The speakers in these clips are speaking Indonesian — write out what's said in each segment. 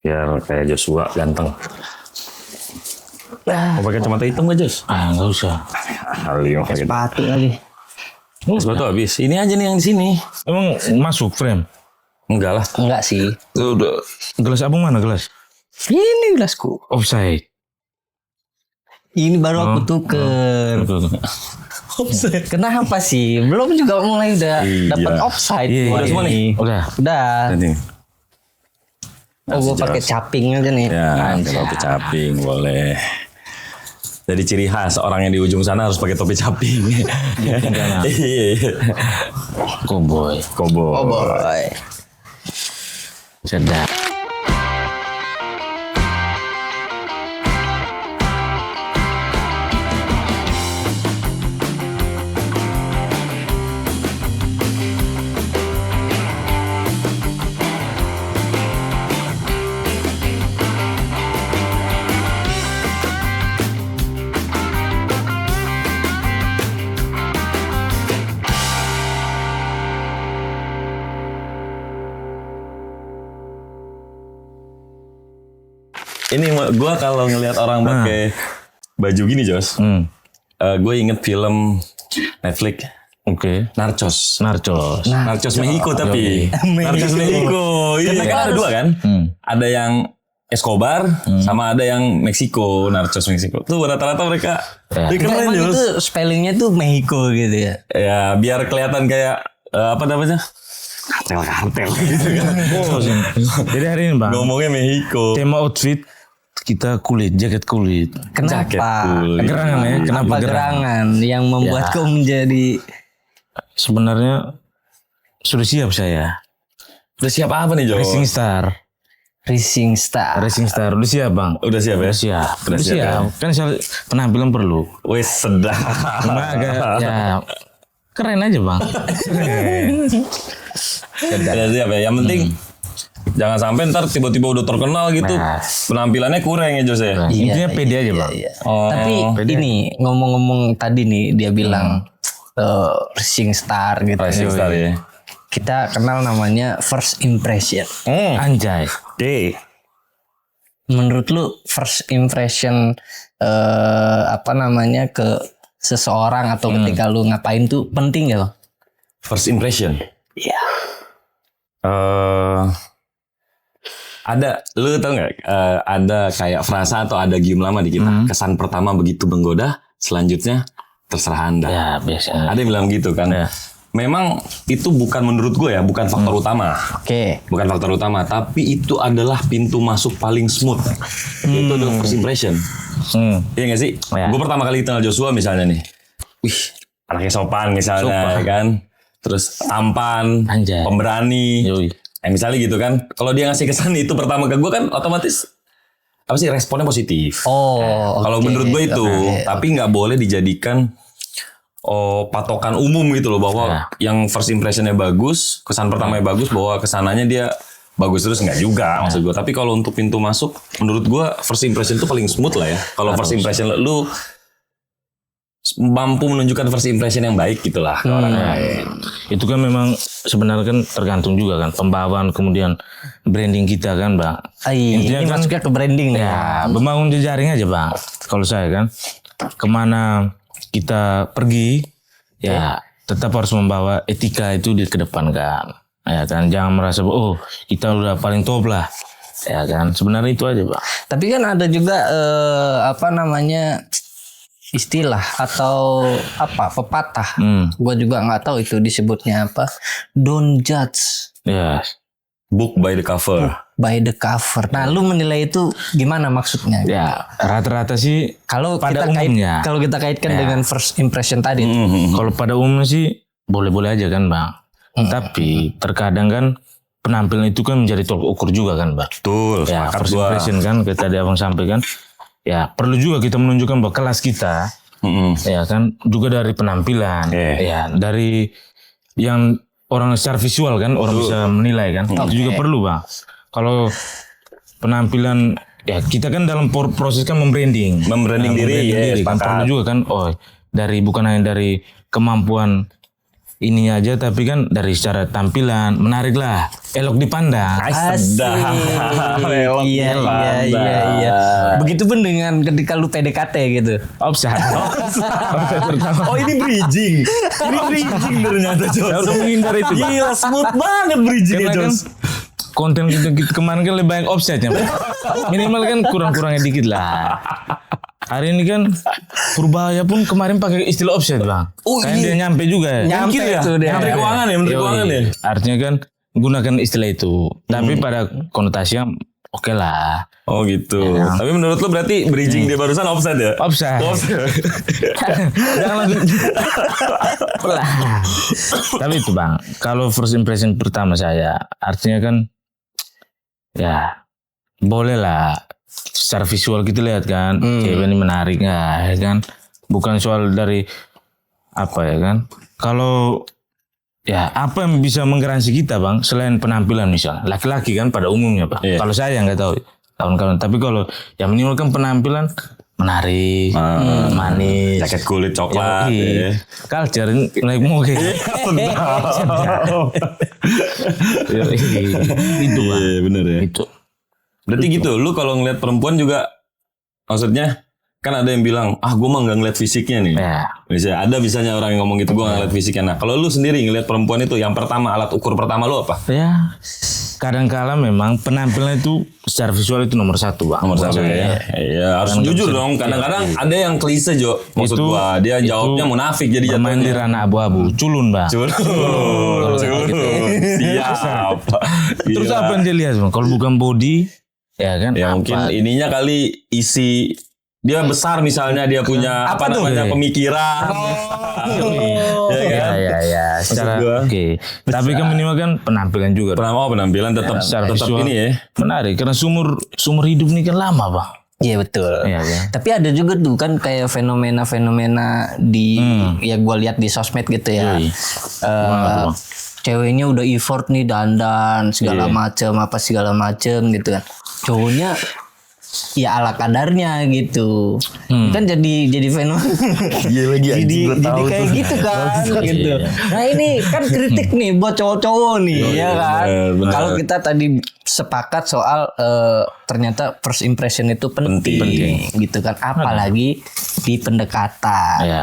Biar kayak Joshua ganteng. Mau pakai kacamata hitam gak, Jos? Nggak usah. Kali mau pakai Sepatu lagi. sepatu habis. Ini aja nih yang di sini. Emang masuk frame? Enggak lah. Enggak sih. Udah. Gelas abang mana gelas? Ini gelasku. Offside. Ini baru aku tuker. Offside. Kenapa sih? Belum juga mulai udah Iya. dapat offside. Iya, udah semua nih? Udah. Udah. Nanti. Oh, gue pakai caping aja nih. Ya, pakai topi caping boleh. Jadi ciri khas orang yang di ujung sana harus pakai topi caping. Iya. Cowboy. Kobo. Oh boy. Sedap. Ini gue kalau ngelihat orang pakai baju gini, Jos, gue inget film Netflix. Oke. Narcos. Narcos. Mexico tapi. Narcos Mexico. Iya, kan ada dua kan? Ada yang Escobar sama ada yang Meksiko, Narcos Meksiko. Tuh rata-rata mereka keren, Emang Jos. itu spellingnya tuh Mexico gitu ya. Ya biar kelihatan kayak apa namanya? Kartel gitu kan. Jadi hari ini bang, Ngomongnya Mexico. tema outfit kita jaket kulit. Jaket Kenapa? kulit. Gerangan ya, kenapa Apa gerangan yang membuat kau menjadi Sebenarnya sudah siap saya. Udah siap apa nih, Jo? Racing Star. Racing Star? Udah siap bang. Udah siap ya? Udah siap. Kan penampilan perlu. Wes sedap. Cuma agak ya keren aja bang. Udah siap ya. Yang penting jangan sampai ntar tiba-tiba udah terkenal gitu. Nah. Penampilannya kurang ya, Jos ya? Intinya pede aja bang. Iya. Oh, Tapi ini ngomong-ngomong tadi nih dia bilang Racing Star gitu. Racing Star ya. Kita kenal namanya first impression. Anjay. Menurut lu first impression apa namanya ke seseorang atau ketika lu ngapain tuh penting gak? First impression. Iya. Ada, lu tau nggak? Ada kayak frasa atau ada gium lama di kita. Kesan pertama begitu menggoda, selanjutnya terserah Anda. Ya biasa. Ada yang bilang gitu kan. Ya. Memang itu bukan menurut gue ya, bukan faktor utama. Oke. Bukan faktor utama, tapi itu adalah pintu masuk paling smooth. Itu adalah first impression. Iya gak sih? Ya. Gue pertama kali kenal Joshua misalnya nih. Wih, anaknya sopan misalnya kan. Terus tampan, Anjay. pemberani. Yoi. Misalnya gitu kan. Kalau dia ngasih kesan itu pertama ke gue kan otomatis apa sih responnya positif. Oh. Kalau oke. menurut gue itu, Oke. tapi nggak boleh dijadikan patokan umum gitu loh bahwa yang first impressionnya bagus, kesan pertamanya bagus, bahwa kesananya dia bagus terus nggak juga maksud gue. Tapi kalau untuk pintu masuk, menurut gue first impression itu paling smooth lah ya. Kalau first impression lu mampu menunjukkan first impression yang baik gitulah ke orang lain. Itu kan memang sebenarnya kan tergantung juga kan pembawaan kemudian branding kita kan bang. Ini Intinya kan masuknya ke branding nih. ya membangun jejaring aja bang. Kalau saya kan kemana kita pergi ya tetap harus membawa etika itu dikedepankan. Ya kan jangan merasa oh kita udah paling top lah. Ya kan sebenarnya itu aja bang. Tapi kan ada juga apa namanya istilah atau apa pepatah. Gua juga nggak tahu itu disebutnya apa. Don't judge Ya Book by the cover. by the cover. Nah, lu menilai itu gimana maksudnya? ya rata-rata sih Kalau pada kita umumnya. kalau kita kaitkan dengan first impression tadi, Kalau pada umumnya sih boleh-boleh aja kan bang. Tapi terkadang kan penampilan itu kan menjadi tolak ukur juga kan bang. Betul. Ya sepakat first gua. impression kan kita tadi abang sampaikan. Ya perlu juga kita menunjukkan bahwa kelas kita ya kan juga dari penampilan. Ya dari yang orang secara visual kan orang bisa menilai kan. Itu juga perlu bang. Kalau penampilan ya kita kan dalam proses kan membranding. Membranding diri, membranding ya, diri kan sepakat. perlu juga kan dari bukan hanya dari kemampuan ininya aja, tapi kan dari secara tampilan menarik lah, elok dipandang. Asik. Iya. Begitupun dengan ketika lu PDKT gitu. Offside. Offside pertama. Oh ini bridging. Ini bridging ternyata Jos. Saya udah menghindar itu. Bang. Gila smooth banget bridgingnya Karena kan Jos. konten kita kemarin kan lebih banyak offside-nya. Minimal kan kurang-kurangnya dikit lah. Hari ini kan Purbaya pun kemarin pakai istilah offside bang. Oh, Kayak iya. dia nyampe juga ya. Nyampe Mungkin ya. tuh dia. Menteri Keuangan ya, Menteri Yoi. Keuangan ya. Artinya kan gunakan istilah itu. Tapi pada konotasi yang oke lah. Oh gitu. Tapi menurut lo berarti bridging dia barusan offside ya? Offside. Jangan langsung. Lah. Tapi itu bang, kalau first impression pertama saya, artinya kan ya boleh lah. Secara visual kita lihat kan, cewek ini menarik nggak, ya kan? Bukan soal dari apa ya kan? Kalau ya apa yang bisa menggaransi kita bang, selain penampilan misal, laki-laki kan pada umumnya bang. Iya. Kalau saya nggak tahu kawan-kawan, tapi kalau yang minimal kan penampilan menarik, manis, Jaket kulit coklat. Yoi. Ya. Culture naik moge. Itu bang. Iya bener ya. Itu. Berarti gitu, lu kalau ngeliat perempuan juga, maksudnya kan ada yang bilang, gue mah nggak ngeliat fisiknya nih. Ya. Misalnya ada misalnya orang yang ngomong gitu, gue nggak ngeliat fisiknya. Nah kalau lu sendiri ngeliat perempuan itu, yang pertama alat ukur pertama lu apa? Ya, kadang-kala memang penampilan itu secara visual itu nomor satu bang. Nomor satu ya. Iya harus jujur dong. Kadang-kadang ada yang klise Jo. Maksud Itu- gua dia jawabnya munafik jadi Bermain di jatuhnya. ranah abu-abu, culun bang. Culun. Siap. Terus Gila. apa yang dia lihat bang? Kalau bukan body, ya kan? Ya apa? mungkin ininya kali isi dia besar misalnya dia punya apa tuh? namanya pemikiran. Ya kan? Ya. Secara Maksud gua. oke. Tapi kan minimal kan penampilan juga. Penampilan tetap Secara tetap visual ini ya. menarik karena sumur hidup ini kan lama bang. Iya betul. Iya kan. Tapi ada juga tuh kan kayak fenomena-fenomena di ya gue lihat di sosmed gitu ya. Yoi. Gimana tuh, Bang? Ceweknya udah effort nih dandan segala macem apa segala macem gitu kan. Cowoknya ya ala kadarnya gitu. Kan jadi fenomena. Iya lagi jadi kayak gitu kan gitu. Nah ini kan kritik nih buat cowok-cowok nih ya kan. benar. Kalau kita tadi sepakat soal ternyata first impression itu penting gitu kan, apalagi di pendekatan. Ya.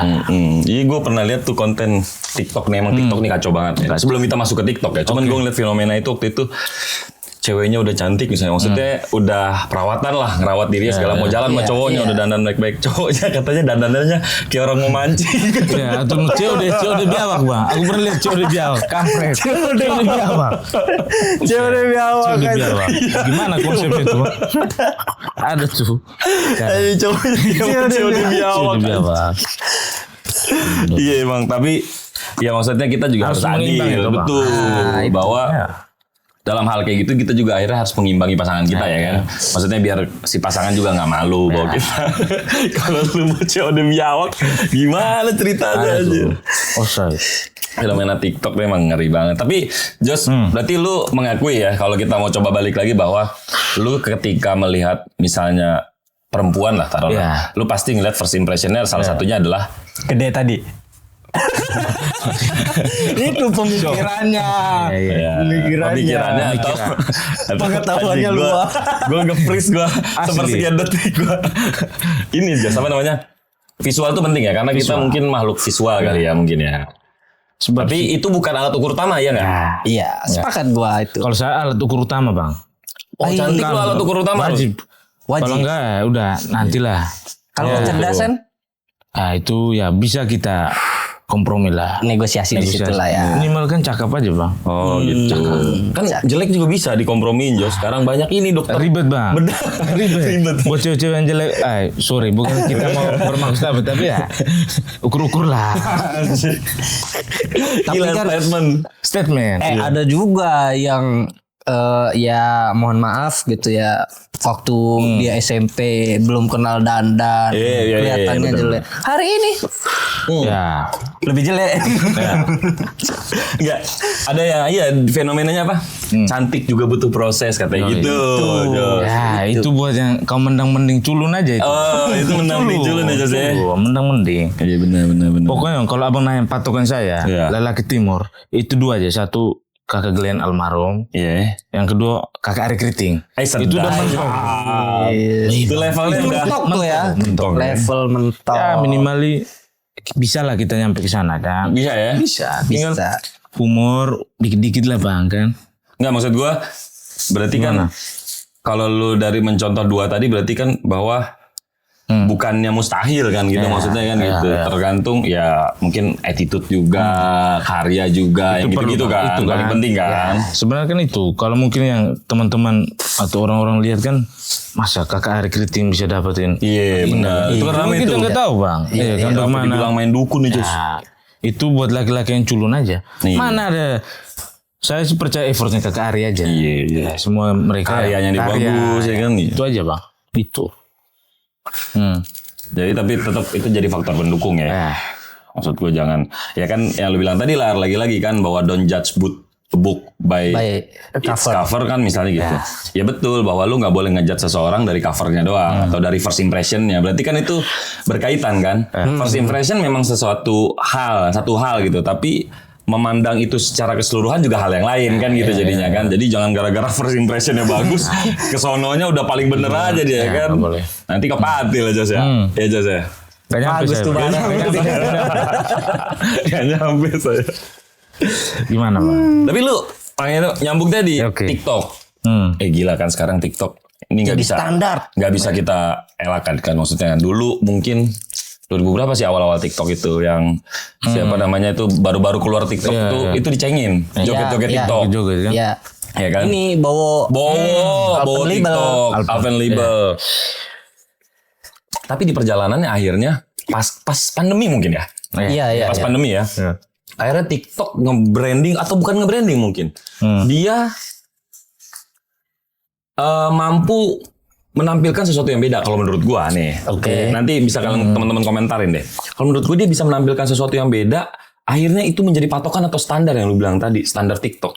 Iya gue pernah lihat tuh konten TikTok nih. Emang TikTok nih kacau banget ya. Sebelum kita masuk ke TikTok ya. Cuman gue ngeliat fenomena itu waktu itu ceweknya udah cantik misalnya. Maksudnya udah perawatan lah. Ngerawat dirinya segala. Mau jalan sama cowoknya udah dandan baik-baik. Cowoknya katanya dandanannya kayak orang mau mancing. Ya, atau COD biawak bang. Aku pernah lihat COD biawak. Kampret. COD biawak. Cewek biawak COD biawak. Gimana konsepnya itu? Bang? Ada tuh. Ayo cowoknya COD biawak. COD biawak. Iya emang. Tapi ya maksudnya kita juga harus mengimbang adil. itu, Bang. Betul. itu. Bahwa Ya. dalam hal kayak gitu kita juga akhirnya harus mengimbangi pasangan kita ya kan. Maksudnya biar si pasangan juga nggak malu bahwa kita kalau lu mau COD biawak gimana ceritanya Ada aja. tuh. Offside. Fenomena TikTok memang ngeri banget. Tapi Jos, berarti lu mengakui ya kalau kita mau coba balik lagi bahwa lu ketika melihat misalnya perempuan lah taruhlah, lu pasti ngeliat first impressionnya salah satunya adalah Gede tadi. Itu pemikirannya. Iya. pemikirannya atau Pengetahuannya luas. Gue nge-freeze gue sepersekian detik gue. Ini Jos, apa namanya? Visual tuh penting ya karena kita mungkin makhluk visual kali ya mungkin ya. Tapi itu bukan alat ukur utama ya nggak? Iya, sepakat gua itu. Kalau saya alat ukur utama bang. Oh cantik lu alat ukur utama lu. Wajib. Kalau enggak ya udah nantilah. Kalau kecerdasan Nah itu ya bisa kita kompromi lah. negosiasi di situ lah ya. Minimal kan cakep aja bang. Oh gitu. Kan jelek juga bisa dikompromiin Jos. Sekarang banyak ini dokter. Ribet bang. Bener. Ribet. Buat cewek-cewek yang jelek. Sorry bukan kita mau bermaksud apa. Tapi ya ukur-ukur lah. Tapi Gila kan Statement. ada juga yang ya mohon maaf gitu ya, waktu dia SMP belum kenal dandan, Iya, kelihatannya betul. jelek. Hari ini Ya. lebih jelek. Enggak. Ada yang iya fenomenanya apa? Cantik juga butuh proses katanya gitu. Jos. Ya itu buat yang kau mendang-mending culun aja itu. Oh, itu mendang-mending culun aja sih. Mendang-mending. Iya benar. Pokoknya kalau abang nanya patokan saya, Iya. lelaki timur itu 2 aja. Satu kakak Glenn almarhum, Iya. yang kedua kakak Ari Kriting. Sedap. Itu udah mentok. Itu levelnya Itu udah mentok tuh ya. Mentok. Level mentok. Ya minimali bisa lah kita nyampe ke sana kan. bisa ya. Bisa. Tinggal Bisa. humor dikit-dikit lah bang kan. Enggak, maksud gua berarti kan kalau lu dari mencontoh 2 tadi berarti kan bahwa bukannya mustahil kan gitu, maksudnya kan gitu. Tergantung ya mungkin attitude juga, karya juga, yang gitu-gitu kan. Itu paling penting kan. Sebenarnya kan itu kalau mungkin yang teman-teman atau orang-orang lihat kan masa kakak Ari Kriting bisa dapetin. Iya benar. Itu kan ramai kita itu. nggak tahu bang. Iya kan Sampai bagaimana. dibilang main dukun itu. Ya, itu buat laki-laki yang culun aja. Iya. Mana ada. Saya sih percaya effortnya kakak Ari aja. Iya. Ya, semua mereka Karyanya dia bagus ya kan. Itu aja bang. Itu. Jadi tapi tetap itu jadi faktor pendukung ya. Maksud gue jangan, ya kan yang lu bilang tadi lah, lagi-lagi kan bahwa don't judge book by its cover kan misalnya gitu. Ya betul bahwa lu nggak boleh ngejudge seseorang dari covernya doang atau dari first impressionnya. Berarti kan itu berkaitan kan. First impression memang satu hal gitu. Tapi memandang itu secara keseluruhan juga hal yang lain kan gitu jadinya kan. Jadi jangan gara-gara first impressionnya bagus, kesononya udah paling bener aja dia kan. boleh. Nanti kepatil aja ya. Ya Jas ya. Gak nyampe Bagus saya. tuh bang. Gak nyampe saya. Gimana bang? Tapi lu pengen nyambung tadi Oke. TikTok. Gila kan sekarang TikTok ini nggak Jadi bisa standar. nggak bisa kita elakkan kan, maksudnya dulu mungkin 2000 berapa sih awal-awal TikTok itu yang siapa namanya itu baru-baru keluar TikTok itu dicengin joget-joget Iya. TikTok. Joget kan? Ya. Ya kan? Ini bawa Bowo Alpen TikTok, Alpen. Alpen Label. Tapi di perjalanannya akhirnya pas pandemi mungkin ya. Iya. Pas pandemi ya. Akhirnya TikTok nge-branding atau bukan nge-branding mungkin. Dia mampu menampilkan sesuatu yang beda kalau menurut gua nih. Oke. Nanti bisa kalian teman-teman komentarin deh. Kalau menurut gua dia bisa menampilkan sesuatu yang beda, akhirnya itu menjadi patokan atau standar yang lu bilang tadi, standar TikTok.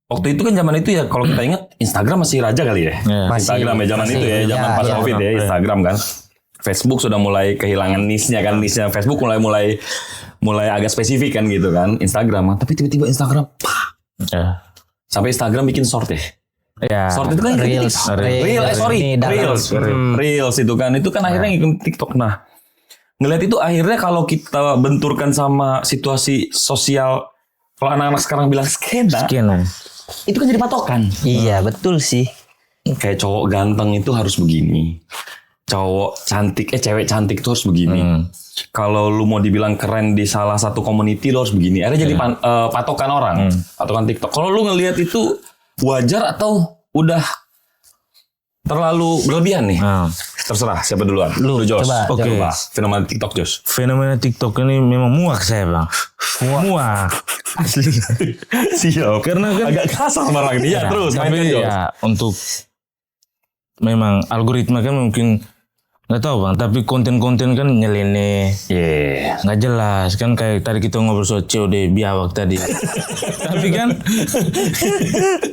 Waktu itu kan zaman itu ya kalau kita ingat Instagram masih raja kali ya. Instagram ya zaman itu ya, zaman pas Covid ya, Instagram kan. Facebook sudah mulai kehilangan niche-nya kan, niche-nya Facebook mulai agak spesifik kan gitu kan, Instagram. Tapi tiba-tiba Instagram sampai Instagram bikin short ya. Short itu kan Reels. Reels itu kan akhirnya ngikut TikTok. Nah, ngelihat itu akhirnya kalau kita benturkan sama situasi sosial, kalau anak-anak sekarang bilang skena, itu kan jadi patokan. Iya betul sih. Kayak cowok ganteng itu harus begini, cowok cantik, cewek cantik itu harus begini. Kalau lu mau dibilang keren di salah satu community lu harus begini. Akhirnya jadi patokan orang, patokan TikTok. Kalau lu ngelihat itu wajar atau udah terlalu berlebihan nih? Terserah siapa duluan. Lu Jos. Coba. Fenomena TikTok Jos. Fenomena TikTok ini memang muak saya bang. Muak. Asli. Siap. Karena kan Agak kasar barang dia terus. tapi mainkan, Jos. ya untuk memang algoritma kan mungkin nggak tahu bang. Tapi konten-konten kan nyeleneh. Nggak jelas kan, kayak tadi kita ngobrol soal COD biawak tadi. Tapi kan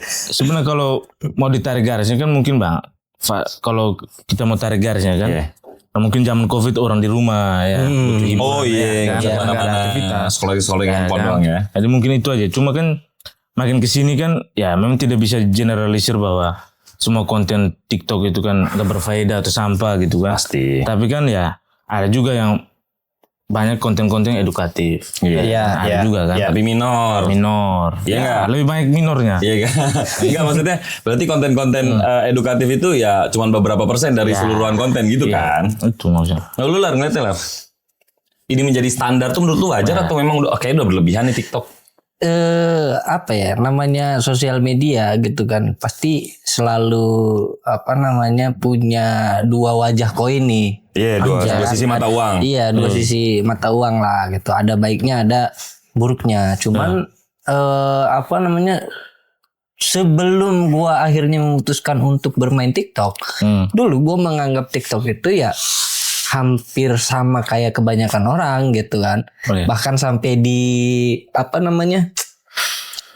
sebenarnya kalau mau ditarik garisnya kan mungkin bang, kalau kita mau tarik garisnya kan, mungkin zaman COVID orang di rumah ya, butuh hiburan, Oh iya, kan, nggak nggak ada mana-mana. aktivitas. Scrolling handphone doang ya. Jadi mungkin itu aja. Cuma kan makin kesini kan ya memang tidak bisa generalisir bahwa semua konten TikTok itu kan gak berfaedah atau sampah gitu kan. Pasti. Tapi kan ya ada juga yang banyak konten-konten edukatif. Ada juga kan. Tapi minor. Iya nggak? lebih banyak minornya. Iya kan? Enggak, maksudnya berarti konten-konten edukatif itu ya cuman beberapa persen dari seluruhan konten gitu kan. Itu maksudnya. Lalu lu ngeliatnya lah. Ini menjadi standar tuh menurut lu wajar atau memang udah kayaknya udah berlebihan nih TikTok? Apa ya namanya sosial media gitu kan, pasti selalu punya dua wajah koin nih. Iya, dua sisi mata uang. Iya, dua sisi mata uang lah gitu. Ada baiknya, ada buruknya. Cuman sebelum gua akhirnya memutuskan untuk bermain TikTok, dulu gua menganggap TikTok itu ya hampir sama kayak kebanyakan orang gitu kan. Bahkan sampai di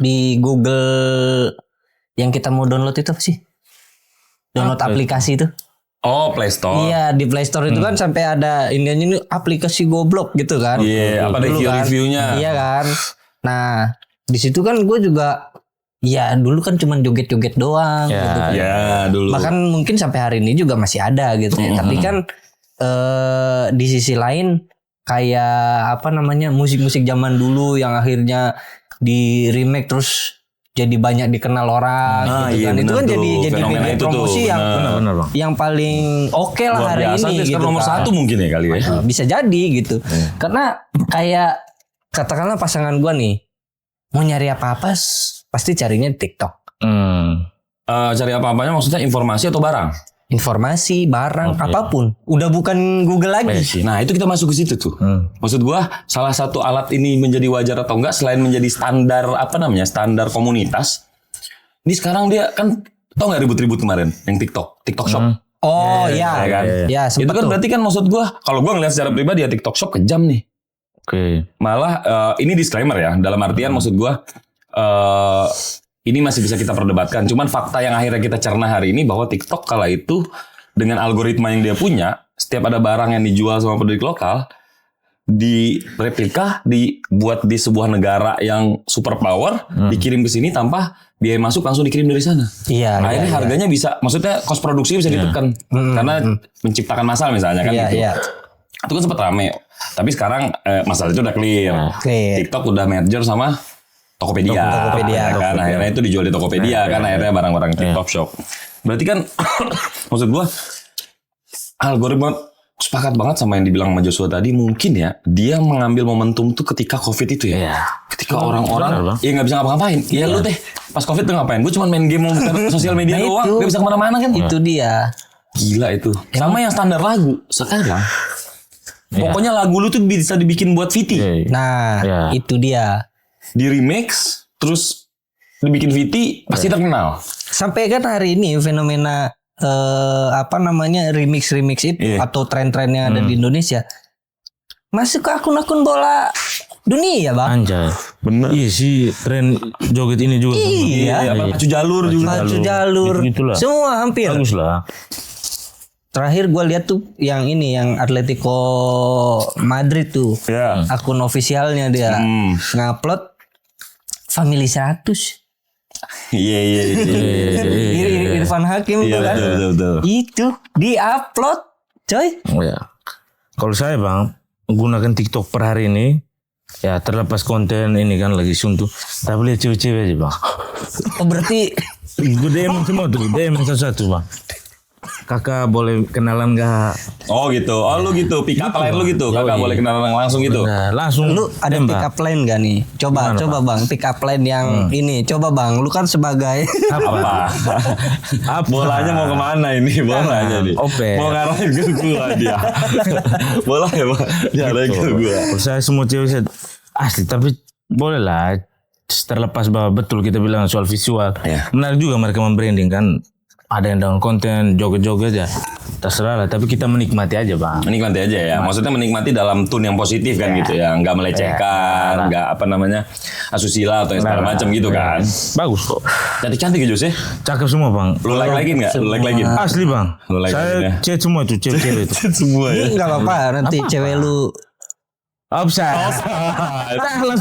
di Google yang kita mau download itu apa sih? download aplikasi itu. Oh, Play Store. Iya, di Play Store itu kan sampai ada ini aplikasi goblok gitu kan. Iya, apa Dulu review-reviewnya. Iya kan. Nah, di situ kan gue juga ya dulu kan cuma joget-joget doang gitu kan. Ya, dulu. Bahkan mungkin sampai hari ini juga masih ada gitu ya. Tapi kan di sisi lain kayak apa namanya musik-musik zaman dulu yang akhirnya di remake terus jadi banyak dikenal orang gitu kan. Itu kan jadi media promosi yang Benar, Bang. yang paling oke lah Luar hari biasa, ini gitu nomor kan. 1 mungkin ya kali ya. Bisa jadi gitu. Karena kayak katakanlah pasangan gua nih mau nyari apa-apa pasti carinya di TikTok. Cari apa-apanya maksudnya informasi atau barang? Informasi, barang, apapun. Udah bukan Google lagi. Nah, itu kita masuk ke situ tuh. Maksud gua salah satu alat ini menjadi wajar atau enggak selain menjadi standar standar komunitas. Ini sekarang dia kan tau nggak ribut-ribut kemarin yang TikTok Shop. Oh iya, kan? Ya, Itu kan berarti kan maksud gua kalau gua ngelihat secara pribadi ya TikTok Shop kejam nih. Oke. Malah ini disclaimer ya, dalam artian maksud gua ini masih bisa kita perdebatkan. Cuman fakta yang akhirnya kita cerna hari ini bahwa TikTok kala itu dengan algoritma yang dia punya, setiap ada barang yang dijual sama penduduk lokal, direplika, dibuat di sebuah negara yang superpower, dikirim ke sini tanpa biaya masuk langsung dikirim dari sana. Iya. Akhirnya harganya bisa, maksudnya cost produksi bisa ditekan karena menciptakan masalah misalnya kan gitu. Iya. Itu kan sempat rame. Tapi sekarang masalah itu udah clear. TikTok udah merger sama Tokopedia. Ya kan akhirnya itu dijual di Tokopedia kan akhirnya barang-barang TikTok Shop. Berarti kan maksud gua algoritma sepakat banget sama yang dibilang sama Joshua tadi, mungkin ya dia mengambil momentum tuh ketika Covid itu ya. Ketika orang-orang ya nggak bisa ngapa-ngapain. Ya lu teh pas Covid tuh ngapain? Gue cuma main game mau buka sosial media doang, nggak bisa kemana-mana kan? Itu dia. Gila itu. Sama yang standar lagu sekarang. Pokoknya lagu lu tuh bisa dibikin buat VT. Nah, itu dia. Di remix terus dibikin VT pasti terkenal. Sampai kan hari ini fenomena remix itu atau tren-tren yang ada di Indonesia masuk ke akun-akun bola dunia, Bang. Anjay. Bener. Iya sih, tren joget ini juga. Iya. Pacu jalur juga. Pacu jalur. Gitulah. Semua hampir. Bagus lah. Terakhir gue lihat tuh yang ini yang Atletico Madrid tuh. Ya. Akun ofisialnya dia ngupload Family 100. Iya. Irfan Hakim tuh kan. Betul. Itu di-upload, coy. Ya. Kalau saya, Bang, gunakan TikTok per hari ini, ya terlepas konten ini kan lagi suntuk, tapi lihat cewek-cewek aja, Bang. Oh, berarti gue DM semua tuh, DM satu-satu, Bang. Kakak boleh kenalan gak? Oh gitu. Oh lu gitu. Pick up line lu gitu. Kakak boleh kenalan langsung gitu. Nah, langsung. lu ada pick up line gak nih? Coba Bang, pick up line yang ini. Coba Bang, lu kan sebagai Apa? Bolanya mau kemana ini? Bolanya nih. Mau ngarahin ke gua dia. Bola ya, Bang. Ngarahin ke gua. Saya semua cewek saya asli, tapi boleh lah. Terlepas bahwa betul kita bilang soal visual. Menarik juga mereka membranding kan. Ada yang dengan konten joget-joget aja, terserah lah. Tapi kita menikmati aja, Bang. Menikmati aja ya. Maksudnya menikmati dalam tone yang positif kan gitu ya. Nggak melecehkan, nggak asusila atau segala macam gitu kan. Bagus kok. Cantik-cantik ya Jus ya. Cakep semua, Bang. Lu like lagi nggak? Lu like lagi? Asli, Bang. Saya chat semua itu, cewek-cewek itu. Semua ya. Ini nggak apa-apa. Nanti cewek lu offside.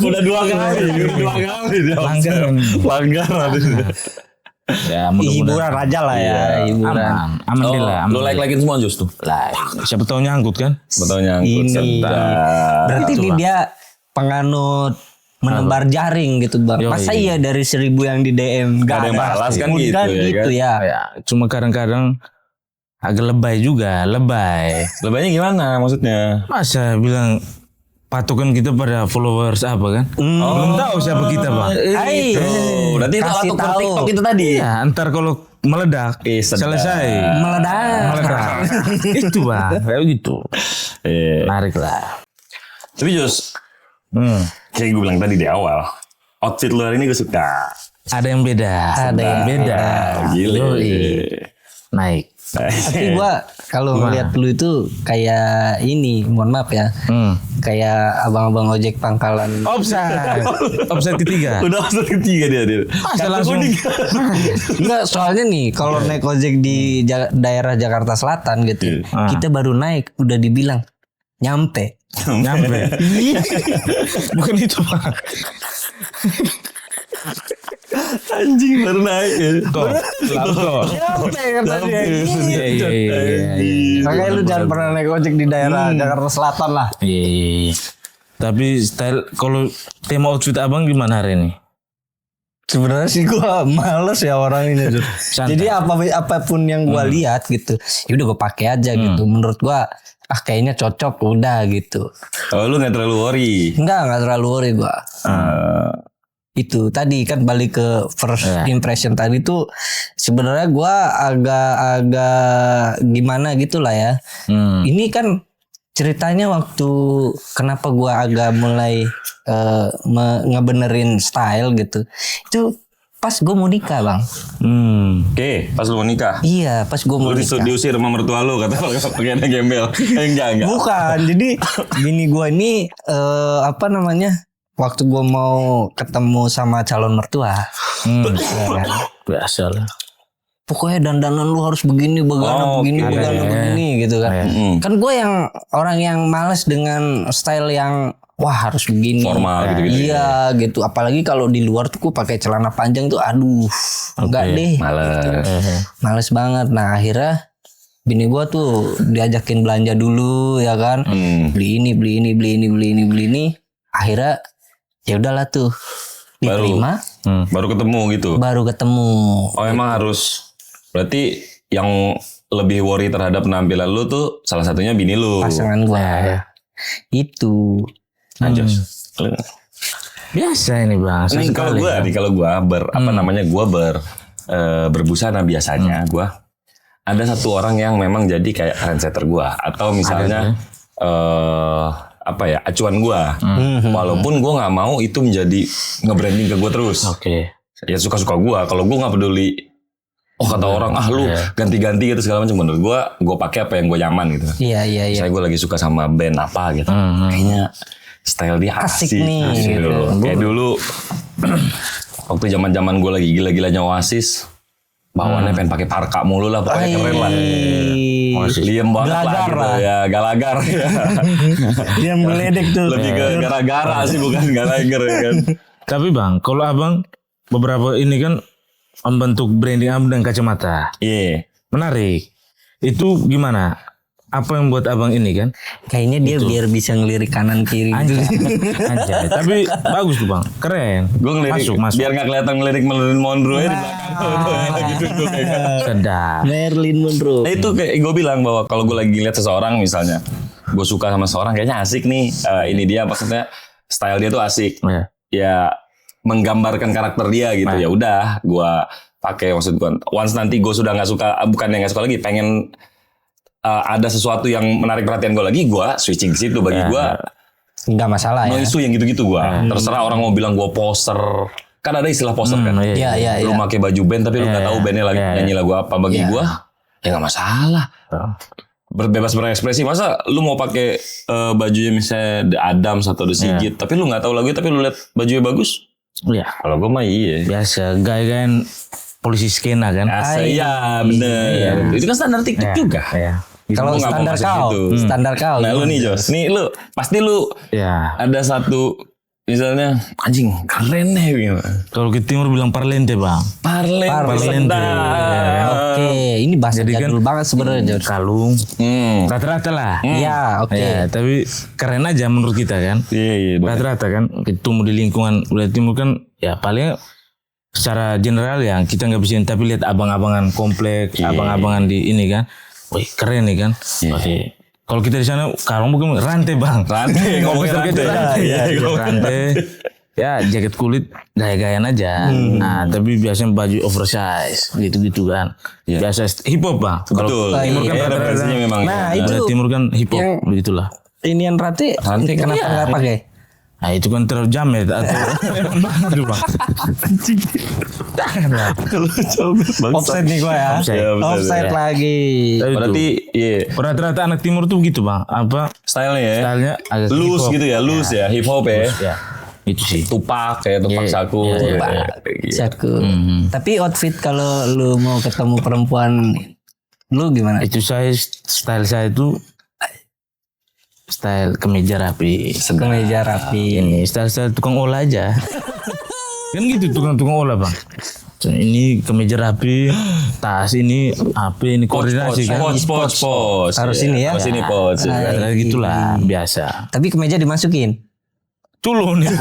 Udah dua kali. Pelanggaran. Ya, hiburan aja lah ya, hiburan. Alhamdulillah. Lu like-likein semua Jus tuh. Like. Siapa tahu nyangkut kan? Ini berarti ini dia penganut menebar jaring gitu, Bang. Masa iya dari 1000 yang di DM gak ada yang balas kan gitu ya. Cuma kadang-kadang agak lebay juga, Lebaynya gimana maksudnya? Masa bilang patokan kita pada followers apa kan? Belum tahu siapa kita, Bang. Berarti itu alat ukur TikTok itu tadi. Ya, ntar kalau meledak, selesai. Meledak. Itu, Bang. Kayak gitu. Menarik lah. Tapi Jus, kayak gue bilang tadi di awal, outfit lu hari ini gue suka. Ada yang beda. Ada yang beda. Gila. naik. Tapi gua kalau ngeliat lu itu kayak ini, mohon maaf ya, kayak abang-abang ojek pangkalan. Offside ketiga. Udah offside ketiga dia. Masa langsung. Enggak, soalnya nih kalau naik ojek di daerah Jakarta Selatan gitu, kita baru naik udah dibilang nyampe. Bukan itu Pak. Anjing baru naik ya. Nyampe kan tadi. Iya. Makanya lu jangan pernah naik ojek di daerah Jakarta Selatan lah. Iya. Tapi style kalau tema outfit abang gimana hari ini? Sebenarnya sih gua males ya orang ini tuh. Jadi apapun yang gua lihat gitu, ya udah gua pakai aja gitu. Menurut gua kayaknya cocok udah gitu. Oh lu nggak terlalu worry? Nggak terlalu worry gua. Itu tadi kan balik ke first impression tadi tuh sebenarnya gua agak gimana gitulah ya. Ini kan ceritanya waktu kenapa gua agak mulai ngebenerin style gitu. Itu pas gue mau nikah bang. Oke, pas lu mau nikah. Iya, pas gue mau Lu nikah. diusir sama mertua lu kata pakai anak gembel. Enggak. Bukan, jadi bini gue ini apa namanya? Waktu gue mau ketemu sama calon mertua, ya kan? Biasa lah. Pokoknya dandanan lu harus begini, begini gitu kan. Kan gue yang orang yang malas dengan style yang wah harus begini. Formal gitu-gitu. Iya gitu. Apalagi kalau di luar tuh gue pakai celana panjang tuh, aduh, enggak deh. Males banget. Nah akhirnya bini gue tuh diajakin belanja dulu ya kan. Beli ini. Akhirnya ya udahlah tuh diterima. Baru ketemu gitu. Baru ketemu. Oh emang harus. Berarti yang lebih worry terhadap penampilan lu tuh salah satunya bini lu. Pasangan gue. Itu. Anjos. Biasa ini bang. Nih kalau gua berbusana biasanya gua ada satu orang yang memang jadi kayak trendsetter gua atau misalnya acuan gua. Walaupun gua nggak mau itu menjadi nge-branding ke gua terus. Ya suka-suka gua. Kalau gua nggak peduli. Oh kata orang lu ganti-ganti gitu segala macam. Menurut gua pakai apa yang gua nyaman gitu. Iya. Saya gua lagi suka sama band apa gitu. Kayaknya style dia asik nih. gitu. Kayak dulu waktu zaman-zaman gue lagi gila-gilanya Oasis, bawaannya pengen pakai parka mulu lah, pokoknya keren lah. Liem banget lah gitu ya, galagar ya. Yang meledek tuh. Lebih ke gara-gara sih bukan galagar ya kan. Tapi bang, kalau abang beberapa ini kan membentuk branding abang dan kacamata. Iya. Menarik. Itu gimana? Apa yang buat abang ini kan? Kayaknya dia biar bisa ngelirik kanan kiri gitu. Anjay. Tapi bagus tuh bang, keren. Gue ngelirik, masuk. biar nggak kelihatan ngelirik Marilyn Monroe di belakang. Lagi duduk ya kan. Sedap. Marilyn Monroe. Nah itu kayak gue bilang bahwa kalau gue lagi lihat seseorang misalnya, gue suka sama seseorang kayaknya asik nih. Ini dia maksudnya style dia tuh asik. Ya menggambarkan karakter dia gitu. Ya udah, gue pakai maksud gue. Once nanti gue sudah nggak suka, bukan yang nggak suka lagi, pengen ada sesuatu yang menarik perhatian gue lagi, gue switching ke situ. Bagi gue nggak masalah ya. No isu yang gitu-gitu gue. Terserah orang mau bilang gue poser. Kan ada istilah poser kan. Iya. Lu pakai baju band tapi lu nggak tahu bandnya lagi nyanyi lagu apa. Bagi gue ya nggak masalah. Bebas berekspresi. Masa lu mau pakai bajunya misalnya The Adams atau The Sigit, tapi lu nggak tahu lagunya, tapi lu lihat bajunya bagus. Iya. Kalau gue mah iya. Biasa gaya-gayaan polisi skena kan. Iya bener. Itu kan standar TikTok juga. Kalau standar kau. Nah lu nih Jos, nih lu pasti lu ada satu misalnya anjing keren deh gitu. Kalau ke timur bilang parlente bang. Parlente. Oke, ini bahasa jadul banget sebenarnya Jos. Kalung. Rata-rata lah. Iya, oke. Tapi keren aja menurut kita kan. Iya. Rata-rata kan. Tumbuh di lingkungan wilayah timur kan ya paling secara general ya kita nggak bisa, tapi lihat abang-abangan komplek, abang-abangan di ini kan. Wih keren nih kan. Oke. Kalau kita di sana kalung mungkin rantai bang. Ngomongin rantai. Ya jaket kulit gaya-gayaan aja. Nah tapi biasanya baju oversize gitu-gitu kan. Biasa hip hop bang. Betul. Timur kan referensinya memang. Nah itu timur kan hip hop begitulah. Inian rantai kenapa nggak pakai? Nah itu kan terlalu jamet atau aduh bang. Janganlah. Offside nih gue ya. Offside lagi. Berarti rata-rata anak timur tuh gitu bang. Apa stylenya ya? Stylenya agak loose gitu ya, loose ya, hip hop ya. Ya. Itu sih. Tupak kayak Tupak Shakur. Shakur. Tapi outfit kalau lu mau ketemu perempuan, lu gimana? Itu style saya itu style kemeja rapi. Kemeja rapi. Ini style tukang olah aja. Kan gitu tukang olah bang. Ini kemeja rapi, tas ini apa ini koordinasi kan? Pos. Harus ini ya. Harus ini pos. Kayak gitulah biasa. Tapi kemeja dimasukin. Culun ya.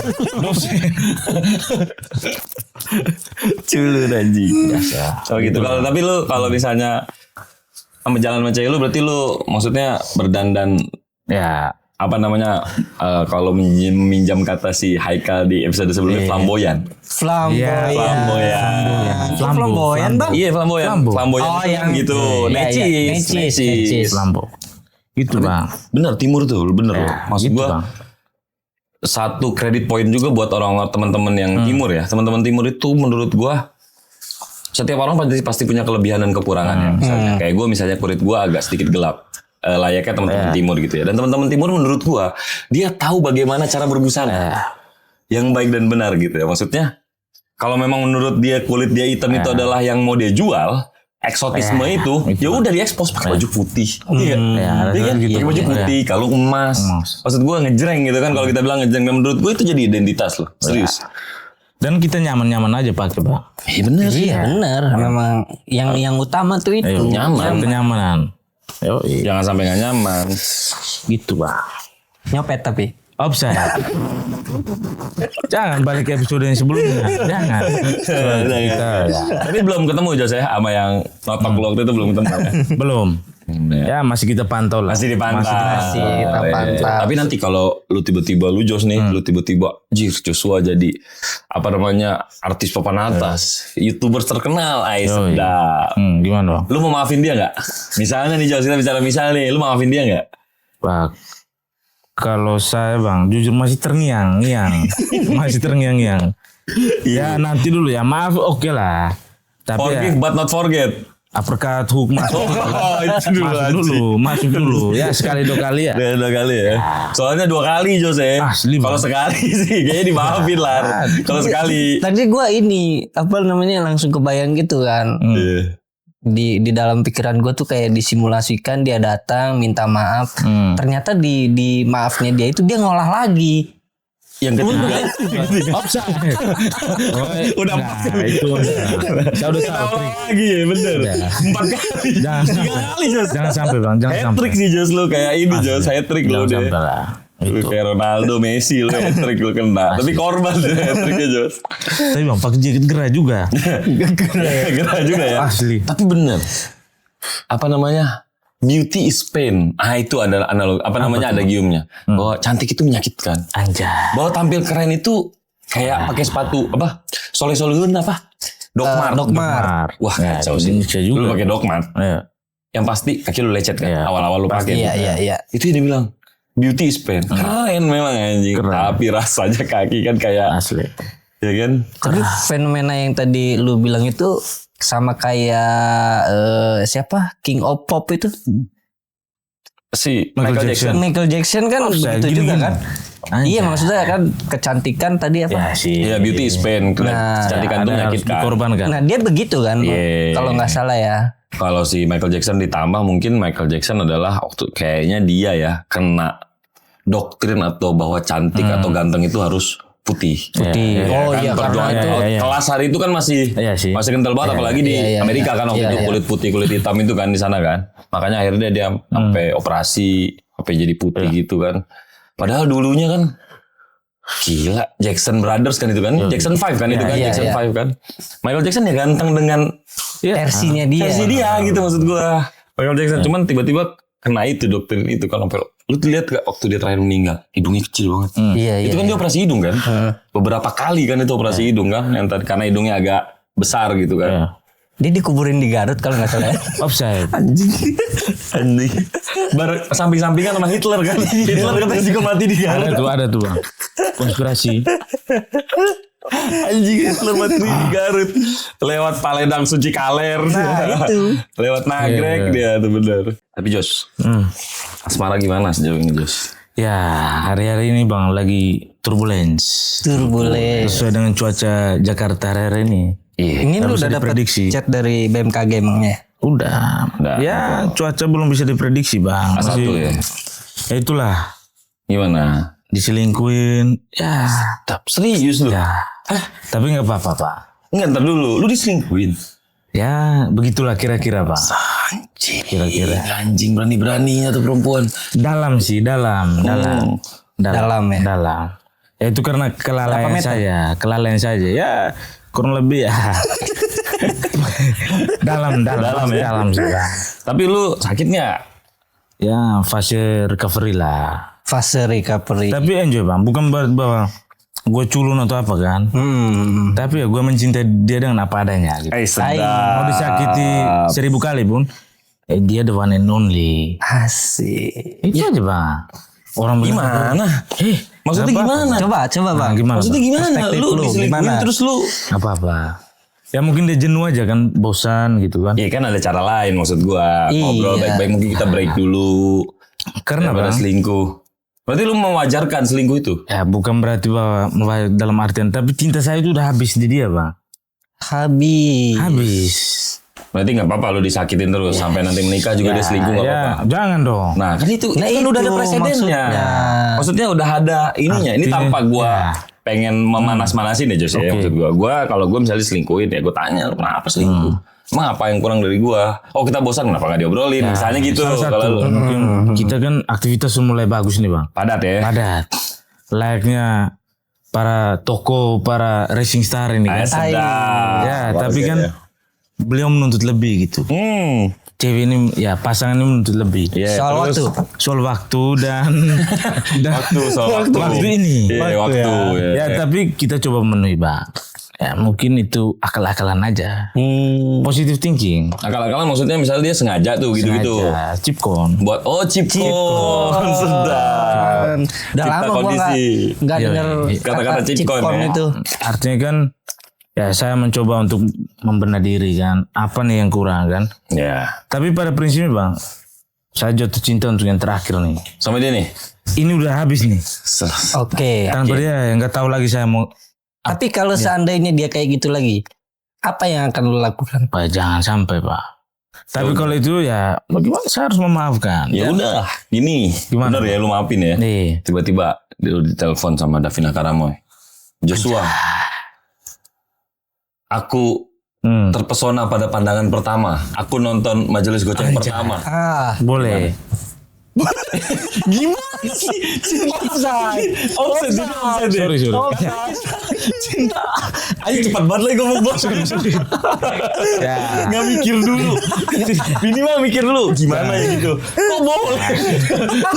Culun anjing. Biasa. So gitu. Tapi lu kalau misalnya sama jalan sama cewek lu berarti lu maksudnya berdandan Ya, apa namanya kalau minjam kata si Haikal di episode sebelumnya flamboyan. Flamboyan bang? Iya flamboyan. Oh yang gitu. Necis. Lambo. Gitu bang. Bener timur tuh, bener loh. Maksud gitu, gua bang. satu kredit poin juga buat orang-orang teman-teman yang timur ya. Teman-teman timur itu menurut gua setiap orang pasti punya kelebihan dan kekurangannya. Misalnya kayak gua misalnya kulit gua agak sedikit gelap. Layaknya teman-teman timur gitu ya. Dan teman-teman timur menurut gua dia tahu bagaimana cara berbusana yang baik dan benar gitu ya. Maksudnya kalau memang menurut dia kulit dia hitam itu adalah yang mau dia jual, eksotisme itu ya udah diekspos pakai baju putih. Iya kan? Pakai baju putih, kalau emas. Maksud gua ngejreng gitu kan, kalau kita bilang ngejreng, dan menurut gua itu jadi identitas loh. Serius. Dan kita nyaman-nyaman aja pakai bang. Iya bener. Iya bener. Memang yang utama tuh itu nyaman. Kenyamanan. Jangan sampai gak nyaman. Gitu bang. Nyopet tapi. Offside. Jangan balik ke episode yang sebelumnya. Jangan. Tapi belum ketemu Jos ya sama yang notok lo waktu itu belum ketemu. Belum. Ya masih kita pantau lah. Masih dipantau. Masih kita pantau. Tapi nanti kalau lu tiba-tiba lu Jos nih, lu tiba-tiba Joshua jadi apa namanya artis papan atas, YouTuber terkenal, sedap. Gimana bang? Lu mau maafin dia nggak? Misalnya nih Jos, kita bicara misal nih, lu mau maafin dia nggak? Bang, kalau saya bang, jujur masih terngiang-ngiang, masih terngiang-ngiang. Ya nanti dulu ya, maaf oke lah. Tapi forgive but not forget. Uppercut hook masuk. Masuk dulu. Ya sekali 2 kali ya. 2 kali ya. Soalnya 2 kali Jose. Kalau sekali sih kayaknya dimaafin lah. Kalau sekali. Tadi gue ini apa namanya langsung kebayang gitu kan. Di dalam pikiran gue tuh kayak disimulasikan dia datang minta maaf. Ternyata di maafnya dia itu dia ngolah lagi. Yang ketiga offside. Udah itu saya udah tahu lagi ya bener 4 kali. Jangan sampai bang, jangan sampai. Hat-trick sih Jos lu kayak ini Jos, hat-trick lu deh. Lu kayak Ronaldo, Messi lu hat-trick lu kena. Tapi korban hat-tricknya Jos. Tapi bang pakai jaket gerah juga. Gerah juga ya. Asli. Tapi bener. Apa namanya? Beauty is pain. Itu adalah analog. Ada giumnya. Bahwa cantik itu menyakitkan. Anjay. Bahwa tampil keren itu kayak pakai sepatu apa? Soleh-solehun apa? Dokmar. Wah, kacau sih. Lu pakai Dokmar. Yang pasti kaki lu lecet kan. Awal-awal lu pakai. Iya. Itu dia bilang beauty is pain. Keren memang anjing. Tapi rasanya kaki kan kayak asli. Ya kan? Tapi fenomena yang tadi lu bilang itu sama kayak siapa King of Pop itu si Michael Jackson kan begitu juga kan. Iya maksudnya kan kecantikan tadi apa? Ya beauty is pain. Kecantikan itu menyakitkan. Dikorbankan. Nah dia begitu kan kalau nggak salah ya. Kalau si Michael Jackson ditambah mungkin Michael Jackson adalah waktu kayaknya dia ya kena doktrin atau bahwa cantik atau ganteng itu harus putih. Iya karena itu kelas hari itu kan masih kental banget apalagi di Amerika kan waktu itu kulit putih kulit hitam itu kan di sana kan. Makanya akhirnya dia sampai operasi sampai jadi putih gitu kan. Padahal dulunya kan gila Jackson Brothers kan itu kan. Jackson 5 kan itu kan Jackson 5 kan. Michael Jackson ya ganteng dengan versinya dia. Versi dia gitu maksud gua. Michael Jackson cuman tiba-tiba kena itu doktrin itu kan sampai lu lihat gak waktu dia terakhir meninggal hidungnya kecil banget. Itu kan dia operasi hidung kan. Beberapa kali kan itu operasi hidung kan yang karena hidungnya agak besar gitu kan. Dia dikuburin di Garut kalau nggak salah. Offside. Anjing. Samping-sampingan sama Hitler kan. Hitler katanya juga mati di Garut. Ada tuh bang. Konspirasi. Anjing, Hitler mati di Garut. Lewat Paledang Suci Kaler. Nah itu. Lewat Nagrek dia tuh bener. Tapi Jos, asmara gimana sejauh ini Jos? Ya hari-hari ini bang lagi turbulence. Sesuai dengan cuaca Jakarta hari ini. Ini lu bisa udah dapat diprediksi. chat dari BMKG emangnya? Udah. Ya cuaca belum bisa diprediksi bang. Satu ya. Ya itulah. Gimana? Diselingkuin. Ya. Serius lu? Ya. Tapi nggak apa-apa pak. Enggak, ntar dulu. Lu diselingkuhin? Ya begitulah kira-kira pak. Anjing. Kira-kira. Anjing berani-beraninya tuh perempuan. Dalam sih, dalam. Dalam ya? Dalam. Ya itu karena kelalaian saja. Ya kurang lebih ya. dalam ya? Dalam sih. Bang. Tapi lu sakit nggak? Ya fase recovery lah. Fase recovery. Tapi enjoy bang, bukan bahwa gue culun atau apa kan. Tapi ya gue mencintai dia dengan apa adanya gitu. Mau disakiti 1000 kali pun, dia the one and only. Asik. Itu aja bang. Orang Gimana? Maksudnya gimana? Coba bang. Gimana? Maksudnya gimana? Perspektif Lu lu, diselingkuhin gimana? terus lu? Apa? Ya mungkin dia jenuh aja kan, bosan gitu kan. Iya kan ada cara lain maksud gua. Ngobrol Iya. baik-baik, mungkin kita break dulu. Karena Daripada bang, selingkuh. Berarti lu mewajarkan selingkuh itu? ya bukan berarti bahwa dalam artian, tapi cinta saya itu udah habis di dia bang. Habis. Berarti nggak apa-apa lu disakitin terus sampai nanti menikah juga dia selingkuh nggak apa-apa. Jangan dong. Nah kan itu Nah, kan udah ada itu presidennya. Maksudnya udah ada ininya. Ini Artinya, tanpa gua pengen memanas-manasin ya Jos ya. Oke. Maksud gua kalau gua misalnya selingkuhin ya gua tanya lu kenapa selingkuh? Emang apa yang kurang dari gua? Oh kita bosan kenapa nggak diobrolin? Misalnya gitu. Salah satu, Kalau lu mungkin kita kan aktivitas sudah mulai bagus nih bang. padat ya. Padat. Layaknya para toko, para racing star ini kan. Sedap. Ya, Bagus tapi kan ya. beliau menuntut lebih gitu. Cewek ini, ya pasangan ini menuntut lebih. Iya, Soal terus- waktu. Soal waktu dan waktu ini. Iya, waktu. Ya, tapi kita coba memenuhi bang. Ya mungkin itu akal-akalan aja. Positive thinking. Akal-akalan maksudnya misalnya dia sengaja tuh gitu-gitu. Sengaja, chipcon. Buat chipcon. Sedap. Udah Cipta lama gua kondisi. nggak Iya, denger kata-kata kata chipcon ya. itu. Artinya kan ya saya mencoba untuk membenahi diri kan. Apa nih yang kurang kan? Ya. Tapi pada prinsipnya bang, saya jatuh cinta untuk yang terakhir nih. Sama dia nih. Ini udah habis nih. Oke. Tanpa dia yang nggak tahu lagi saya mau. Tapi kalau seandainya dia kayak gitu lagi, apa yang akan lo lakukan? Pak jangan sampai pak. Tapi kalau itu ya bagaimana saya harus memaafkan. Ya udah, gini. Gimana? Bener ya lu maafin ya. Nih. Tiba-tiba dia ditelepon sama Davina Karamoy. Joshua. Aku terpesona pada pandangan pertama. Aku nonton Majelis Goceng pertama. Boleh. Gimana sih? Offside. Sorry. Cinta. Ayo cepat banget lagi ngomong bos. Ya. Nggak mikir dulu. Minimal mikir dulu. Gimana ya gitu. Kok boleh?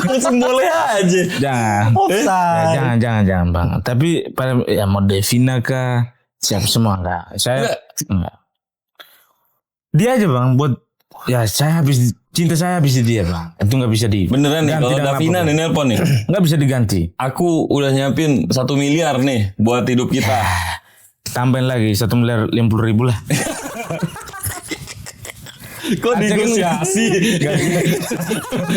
Langsung boleh aja. Jangan. Jangan bang. Tapi pada ya mau Devina kah? Siapa semua enggak. Saya enggak. Dia aja bang buat ya cinta saya habis di dia bang. Itu nggak bisa di. Beneran nih ganti kalau dengan Davina apapun. nih nelpon nih. Nggak bisa diganti. Aku udah nyiapin 1 miliar nih buat hidup kita. Tambahin lagi 1.050.000 lah. Kok negosiasi?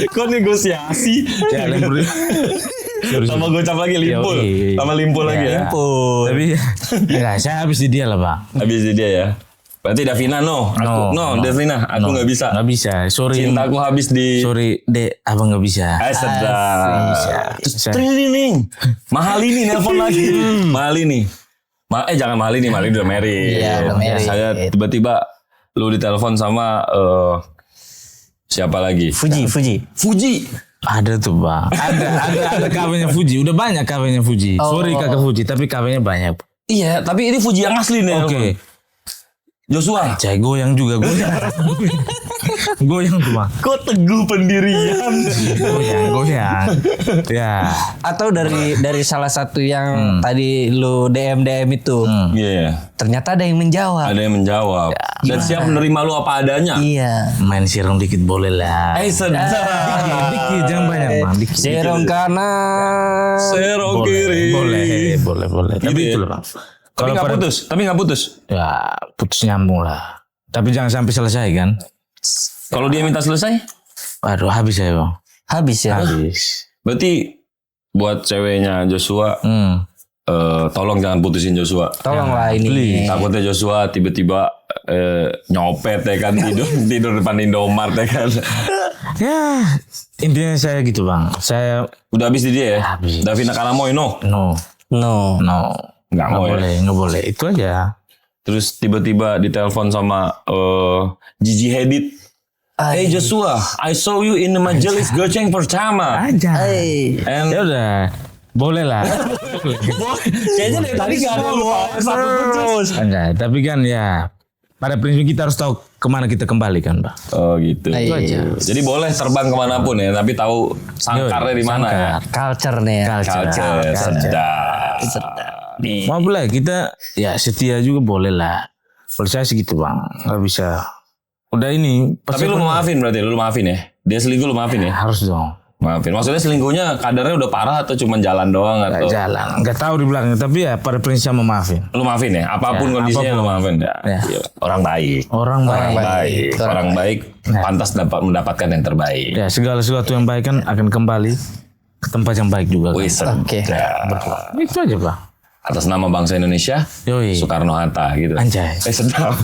Kok negosiasi? Ya 50.000. Sama gocap lagi limpul. Yoi. Sama limpul lagi ya. Tapi enggak, saya habis di dia lah bang. Habis di dia ya. Berarti Davina no. Davina, aku nggak bisa. Nggak bisa. Sorry. Cintaku habis di. Sorry, Dek, abang nggak bisa. Sedap. Training. Mahal ini nelpon lagi. Mahal ini. Jangan mahal ini udah married. Iya, udah married. Saya tiba-tiba lu ditelepon sama siapa lagi? Fuji. Ada tuh bang. Ada KW-nya Fuji. Udah banyak KW-nya Fuji. Sorry kakak Fuji, tapi KW-nya banyak. Iya, tapi ini Fuji yang asli nih. Oke. Joshua. Cai goyang juga goyang. Goyang tuh bang. Kok teguh pendirian? Goyang. Ya. Atau dari salah satu yang tadi lu DM itu. Iya. Ternyata ada yang menjawab. Ada yang menjawab. Dan siap menerima lu apa adanya. Iya. Main serong dikit boleh lah. Sedap. Dikit jangan banyak bang. Dikit. Serong kanan. Serong kiri. Boleh. Tapi Gitu ya? itu loh bang. Tapi nggak putus. Ya putus nyambung lah. Tapi jangan sampai selesai kan. Kalau dia minta selesai? Aduh habis ya bang. Habis ya. Habis. Berarti buat ceweknya Joshua, tolong jangan putusin Joshua. Tolonglah ini. Takutnya Joshua tiba-tiba nyopet ya kan, tidur depan Indomaret ya kan. Ya intinya saya gitu bang. Saya Udah habis di dia ya? Habis. Davina Kalamoy no? No. Nggak mau ya? Nggak boleh. Itu aja. Terus tiba-tiba ditelepon sama Gigi Hadid. Hey Joshua, I saw you in the majelis goceng pertama. Aja. And Ya udah. Boleh lah. kayaknya dari tadi gak ada terus. Enggak. Tapi kan ya. Pada prinsip kita harus tahu kemana kita kembali kan bang. Oh gitu. Itu aja. Jadi boleh terbang kemanapun ya, tapi tahu sangkarnya di mana ya. Culture nih ya. Culture. Sedap. Nih. Mau boleh kita ya setia juga boleh lah. Kalau saya segitu bang. Nggak bisa. Udah ini. Tapi lu maafin berarti, lu maafin ya? Dia selingkuh lu maafin ya? Harus dong. Maafin. Maksudnya selingkuhnya kadarnya udah parah atau cuma jalan doang atau? Nggak jalan. Nggak tahu di belakang. Tapi ya pada prinsip memaafin. Lu maafin ya? Apapun Ya, kondisinya apapun. lu maafin ya? Ya. Iya. Orang baik. Orang baik. Orang baik pantas dapat mendapatkan yang terbaik. Ya segala sesuatu yang baik kan akan kembali ke tempat yang baik juga. Kan? Wih, sedap. Oke. Itu aja bang. Atas nama bangsa Indonesia, Yoi. Soekarno Hatta gitu. Anjay. Sedap.